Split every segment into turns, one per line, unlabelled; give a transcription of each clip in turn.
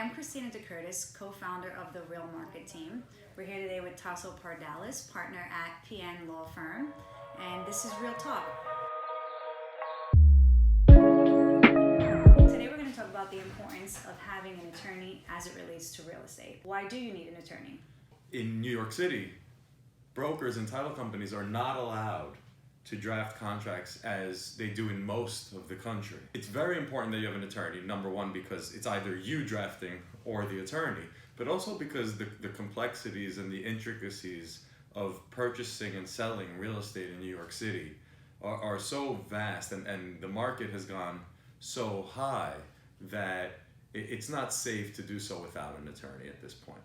I'm Christina DeCurtis, co-founder of the Real Market team. We're here today with Tasso Pardalis, partner at PN Law Firm, and this is Real Talk. Today we're going to talk about the importance of having an attorney as it relates to real estate. Why do you need an attorney?
In New York City, brokers and title companies are not allowed to draft contracts as they do in most of the country. It's very important that you have an attorney, number one, because it's either you drafting or the attorney, but also because the complexities and the intricacies of purchasing and selling real estate in New York City are so vast, and the market has gone so high that it's not safe to do so without an attorney at this point.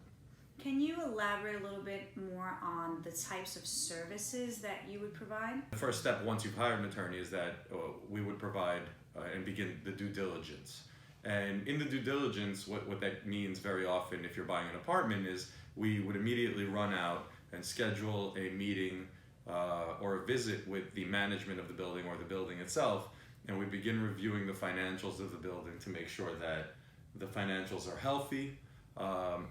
Can you elaborate a little bit more on the types of services that you would provide?
The first step, once you've hired an attorney, is that we would provide and begin the due diligence. And in the due diligence, what that means very often if you're buying an apartment is we would immediately run out and schedule a meeting or a visit with the management of the building or the building itself, and we begin reviewing the financials of the building to make sure that the financials are healthy,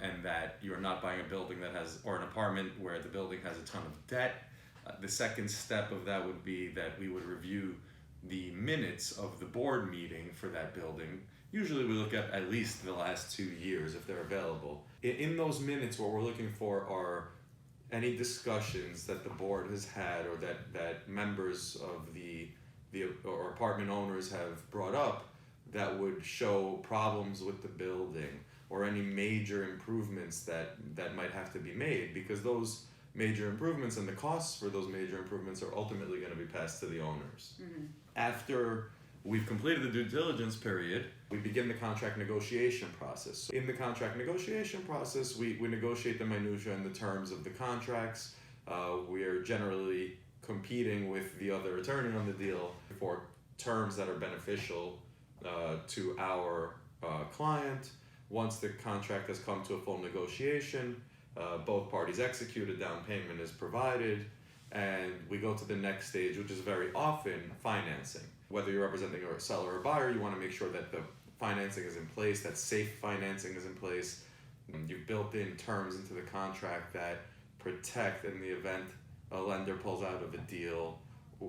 and that you're not buying a building that has, or an apartment where the building has a ton of debt. The second step of that would be that we would review the minutes of the board meeting for that building. Usually we look at least the last 2 years if they're available. In those minutes, what we're looking for are any discussions that the board has had or that members of the or apartment owners have brought up that would show problems with the building, or any major improvements that might have to be made, because those major improvements and the costs for those major improvements are ultimately going to be passed to the owners.
Mm-hmm.
After we've completed the due diligence period, we begin the contract negotiation process. So in the contract negotiation process, we negotiate the minutiae and the terms of the contracts. We are generally competing with the other attorney on the deal for terms that are beneficial to our client. Once the contract has come to a full negotiation, both parties execute, a down payment is provided, and we go to the next stage, which is very often financing. Whether you're representing a seller or buyer, you want to make sure that the financing is in place, that safe financing is in place. You've built in terms into the contract that protect in the event a lender pulls out of a deal,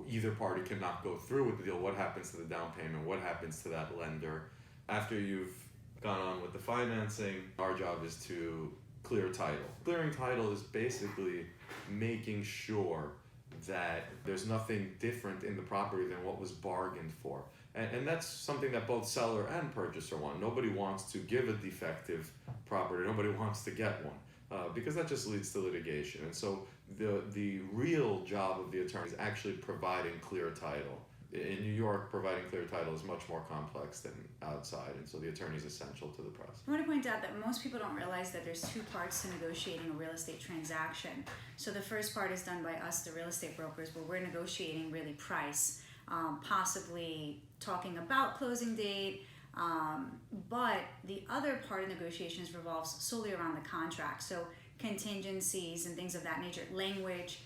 either party cannot go through with the deal. What happens to the down payment? What happens to that lender? After you've gone on with the financing, our job is to clear title. Clearing title is basically making sure that there's nothing different in the property than what was bargained for. And that's something that both seller and purchaser want. Nobody wants to give a defective property. Nobody wants to get one, because that just leads to litigation. And so the real job of the attorney is actually providing clear title. In New York, providing clear title is much more complex than outside, and so the attorney is essential to the process.
I want to point out that most people don't realize that there's two parts to negotiating a real estate transaction. So the first part is done by us, the real estate brokers, where we're negotiating really price, possibly talking about closing date, but the other part of negotiations revolves solely around the contract. So contingencies and things of that nature, language.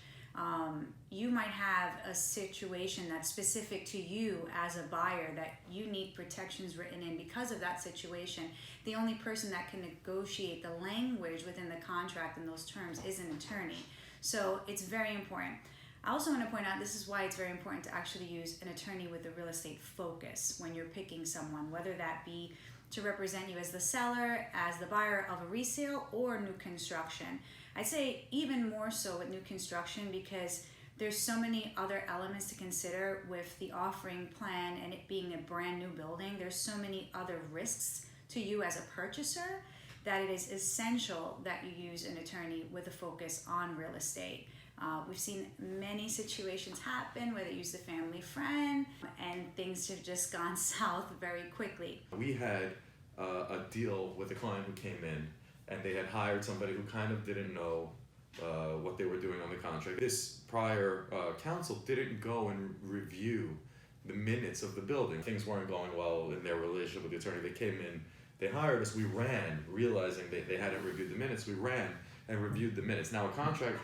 You might have a situation that's specific to you as a buyer that you need protections written in because of that situation. The only person that can negotiate the language within the contract and those terms is an attorney. So it's very important. I also want to point out, this is why it's very important to actually use an attorney with a real estate focus when you're picking someone, whether that be to represent you as the seller, as the buyer of a resale, or new construction. I'd say even more so with new construction, because there's so many other elements to consider with the offering plan and it being a brand new building. There's so many other risks to you as a purchaser that it is essential that you use an attorney with a focus on real estate. We've seen many situations happen where they use a family friend and things have just gone south very quickly.
We had a deal with a client who came in, and they had hired somebody who kind of didn't know what they were doing on the contract. This prior counsel didn't go and review the minutes of the building. Things weren't going well in their relationship with the attorney. They came in, they hired us, we ran, realizing they hadn't reviewed the minutes. We ran and reviewed the minutes. Now a contract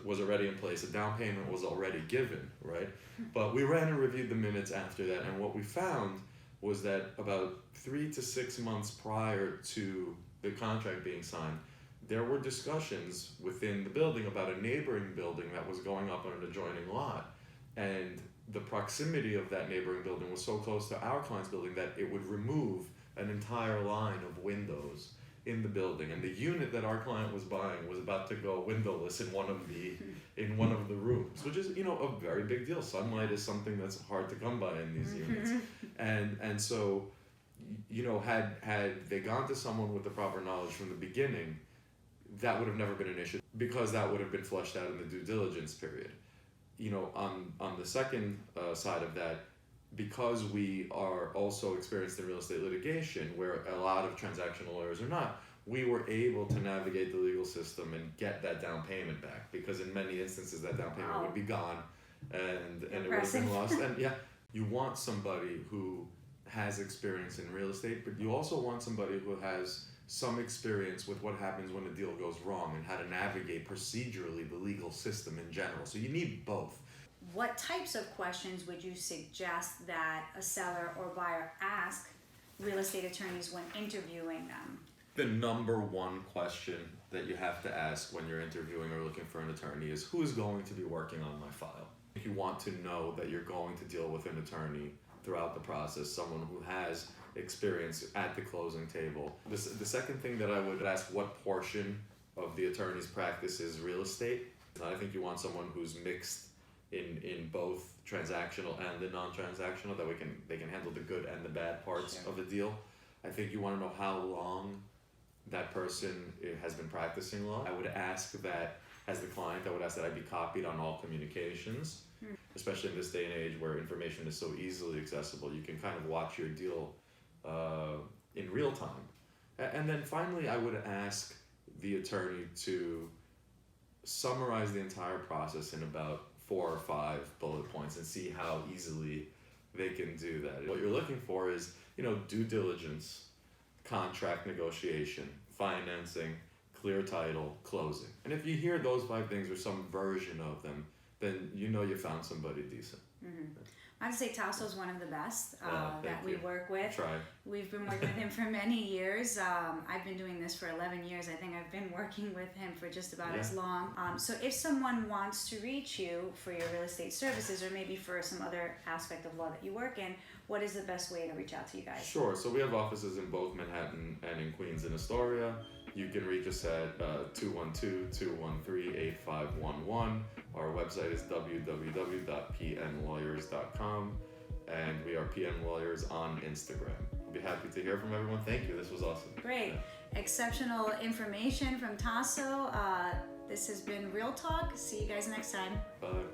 was already in place, a down payment was already given, right? But we ran and reviewed the minutes after that, and what we found was that about 3 to 6 months prior to the contract being signed, there were discussions within the building about a neighboring building that was going up on an adjoining lot. And the proximity of that neighboring building was so close to our client's building that it would remove an entire line of windows in the building. And the unit that our client was buying was about to go windowless in one of the rooms, which is, a very big deal. Sunlight is something that's hard to come by in these units. And so, had they gone to someone with the proper knowledge from the beginning, that would have never been an issue, because that would have been fleshed out in the due diligence period. On the second side of that, because we are also experienced in real estate litigation, where a lot of transactional lawyers are not, we were able to navigate the legal system and get that down payment back, because in many instances that down payment would be gone and it would have been lost. And yeah, you want somebody who has experience in real estate, but you also want somebody who has some experience with what happens when a deal goes wrong and how to navigate procedurally the legal system in general. So you need both.
What types of questions would you suggest that a seller or buyer ask real estate attorneys when interviewing them?
The number one question that you have to ask when you're interviewing or looking for an attorney is, who is going to be working on my file? If you want to know that you're going to deal with an attorney throughout the process, someone who has experience at the closing table. The second thing that I would ask, what portion of the attorney's practice is real estate? I think you want someone who's mixed in both transactional and the non-transactional, that they can handle the good and the bad parts of a deal. I think you want to know how long that person has been practicing law. I would ask that, as the client, I be copied on all communications, especially in this day and age where information is so easily accessible. You can kind of watch your deal in real time. And then finally, I would ask the attorney to summarize the entire process in about 4 or 5 bullet points and see how easily they can do that. What you're looking for is, due diligence, contract negotiation, financing, clear title, closing. And if you hear those 5 things or some version of them, then you found somebody decent.
I would say Tasso is one of the best that we work with.
Try.
We've been working with him for many years. I've been doing this for 11 years. I think I've been working with him for just about as long. So if someone wants to reach you for your real estate services, or maybe for some other aspect of law that you work in, what is the best way to reach out to you guys?
Sure. So we have offices in both Manhattan and in Queens and Astoria. You can reach us at 212-213-8511. Our website is www.pnlawyers.com, and we are PN Lawyers on Instagram. We'll be happy to hear from everyone. Thank you. This was awesome.
Great. Exceptional information from Tasso. This has been Real Talk. See you guys next time.
Bye.